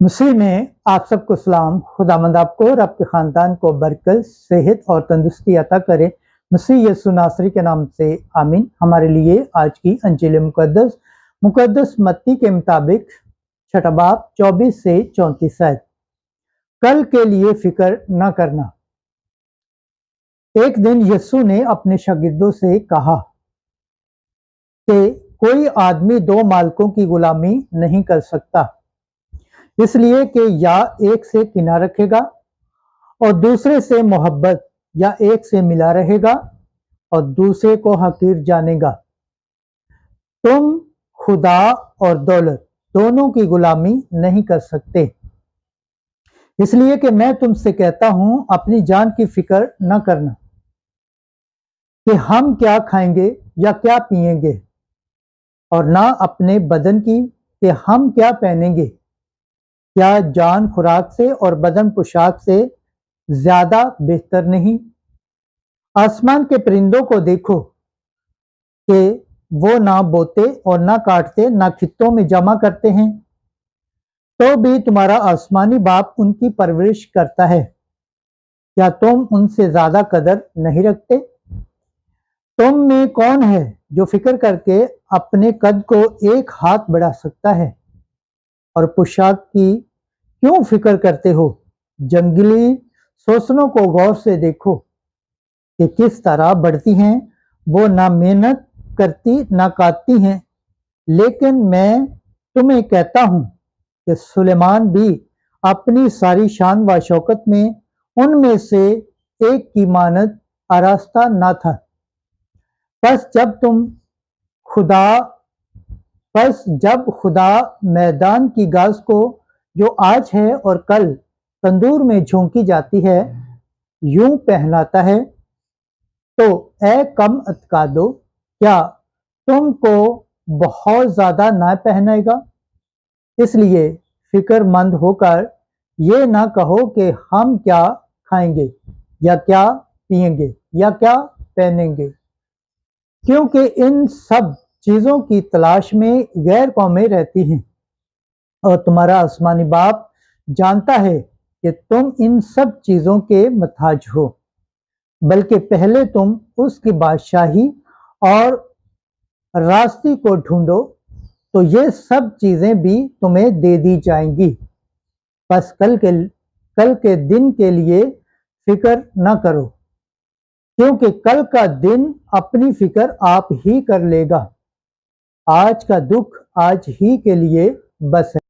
मसीह में आप सबको सलाम। खुदावंद आपको और आपके ख़ानदान को बरकत, सेहत और तंदुरुस्ती अता करे। मसीह यीशु नासरी के नाम से आमीन। हमारे लिए आज की अंजील मुकद्दस मत्ती के मुताबिक छठा बाब 24 से 34 है। कल के लिए फिक्र न करना। एक दिन यीशु ने अपने शागिर्दों से कहा कि कोई आदमी दो मालिकों की गुलामी नहीं कर सकता, इसलिए कि या एक से किनारा रखेगा और दूसरे से मोहब्बत, या एक से मिला रहेगा और दूसरे को हकीर जानेगा। तुम खुदा और दौलत दोनों की गुलामी नहीं कर सकते। इसलिए कि मैं तुमसे कहता हूं, अपनी जान की फिक्र न करना कि हम क्या खाएंगे या क्या पिएंगे, और ना अपने बदन की कि हम क्या पहनेंगे। क्या जान खुराक से और बदन पोशाक से ज्यादा बेहतर नहीं? आसमान के परिंदों को देखो कि वो ना बोते और ना काटते, ना खित्तों में जमा करते हैं, तो भी तुम्हारा आसमानी बाप उनकी परवरिश करता है। क्या तुम उनसे ज्यादा कदर नहीं रखते? तुम में कौन है जो फिक्र करके अपने कद को एक हाथ बढ़ा सकता है? और पोशाक की क्यों फिक्र करते हो? जंगली सोसनों को गौर से देखो कि किस तरह बढ़ती हैं। वो ना मेहनत करती ना काटती हैं, लेकिन मैं तुम्हें कहता हूं कि सुलेमान भी अपनी सारी शान व शौकत में उनमें से एक की मानद आरास्ता ना था। बस जब खुदा मैदान की घास को, जो आज है और कल तंदूर में झोंकी जाती है, यूं पहनाता है, तो ए कम अतकादो, क्या तुमको बहुत ज्यादा ना पहनेगा? इसलिए फिक्रमंद होकर ये ना कहो कि हम क्या खाएंगे या क्या पिएंगे या क्या पहनेंगे, क्योंकि इन सब चीजों की तलाश में गैर कौमें रहती हैं, और तुम्हारा आसमानी बाप जानता है कि तुम इन सब चीजों के मुहताज हो। बल्कि पहले तुम उसकी बादशाही और रास्ते को ढूंढो, तो ये सब चीजें भी तुम्हें दे दी जाएंगी। बस कल के दिन के लिए फिक्र न करो, क्योंकि कल का दिन अपनी फिक्र आप ही कर लेगा। आज का दुख आज ही के लिए बस है।